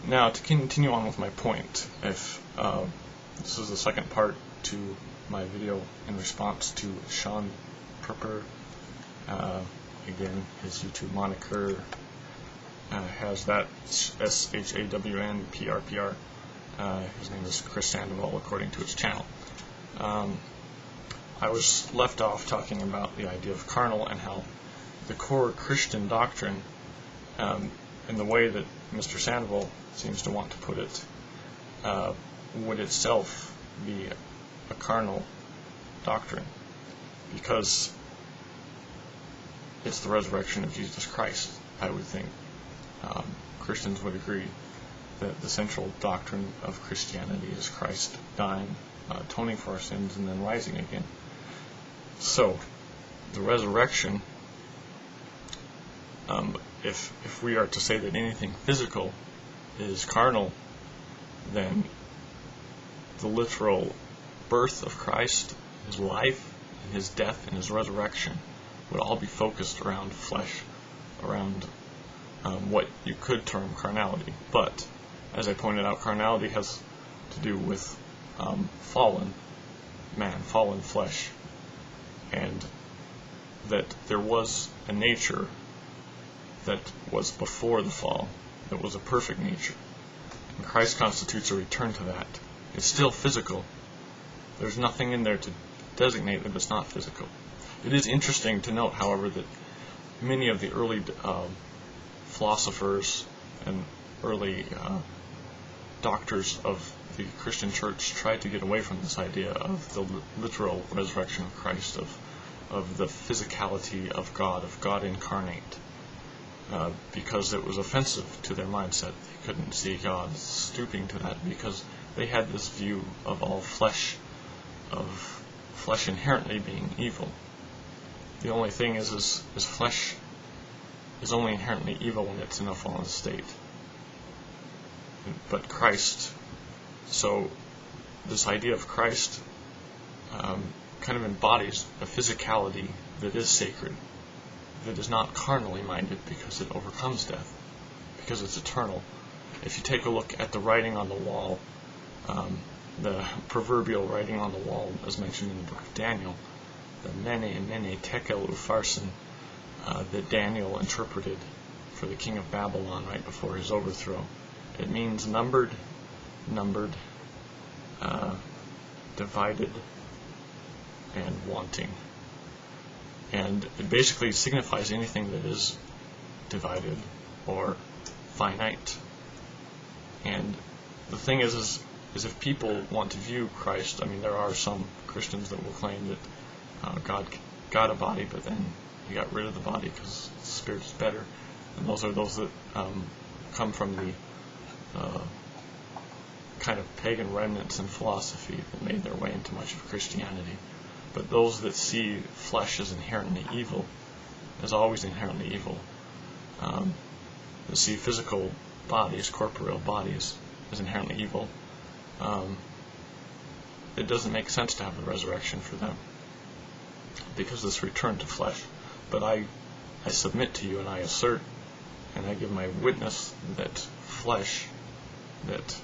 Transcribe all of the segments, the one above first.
Now, to continue on with my point, if this is the second part to my video in response to shawnprpr. Again, his YouTube moniker has that shawnprpr. His name is Chris Sandoval, according to his channel. I was left off talking about the idea of carnal and how the core Christian doctrine, in the way that Mr. Sandoval seems to want to put it, would itself be a carnal doctrine, because it's the resurrection of Jesus Christ. I would think Christians would agree that the central doctrine of Christianity is Christ dying, atoning for our sins, and then rising again. So, the resurrection, if we are to say that anything physical is carnal, then the literal birth of Christ, his life, and his death, and his resurrection would all be focused around flesh, around what you could term carnality. But, as I pointed out, carnality has to do with fallen man, fallen flesh, and that there was a nature that was before the fall, that was a perfect nature. And Christ constitutes a return to that. It's still physical. There's nothing in there to designate that it's not physical. It is interesting to note, however, that many of the early philosophers and early doctors of the Christian church tried to get away from this idea of the literal resurrection of Christ, of the physicality of God incarnate, because it was offensive to their mindset. They couldn't see God stooping to that, because they had this view of all flesh, of flesh inherently being evil. The only thing is flesh is only inherently evil when it's in a fallen state. But Christ, so this idea of Christ kind of embodies a physicality that is sacred, that is not carnally minded, because it overcomes death, because it's eternal. If you take a look at the writing on the wall, the proverbial writing on the wall, as mentioned in the book of Daniel, the mene tekel upharsin, that Daniel interpreted for the king of Babylon right before his overthrow. It means numbered, divided, and wanting. And it basically signifies anything that is divided or finite. And the thing is if people want to view Christ, I mean, there are some Christians that will claim that God got a body, but then he got rid of the body because the spirit is better. And those are those that come from the kind of pagan remnants in philosophy that made their way into much of Christianity. But those that see flesh as inherently evil, as always inherently evil, that see physical bodies, corporeal bodies, as inherently evil, it doesn't make sense to have the resurrection for them, because this return to flesh. But I submit to you, and I assert, and I give my witness that flesh, that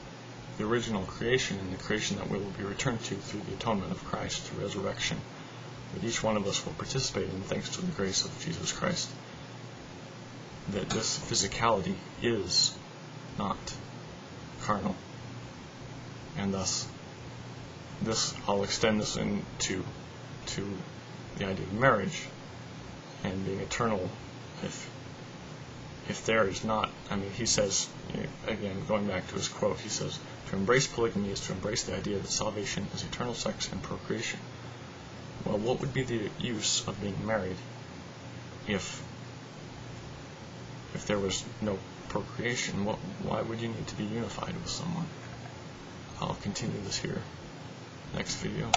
the original creation and the creation that we will be returned to through the atonement of Christ, through resurrection, that each one of us will participate in thanks to the grace of Jesus Christ, that this physicality is not carnal. And thus, I'll extend this into the idea of marriage and being eternal. If there is not, I mean, he says, again, going back to his quote, he says, to embrace polygamy is to embrace the idea that salvation is eternal sex and procreation. Well, what would be the use of being married if there was no procreation? Why would you need to be unified with someone? I'll continue this here next video.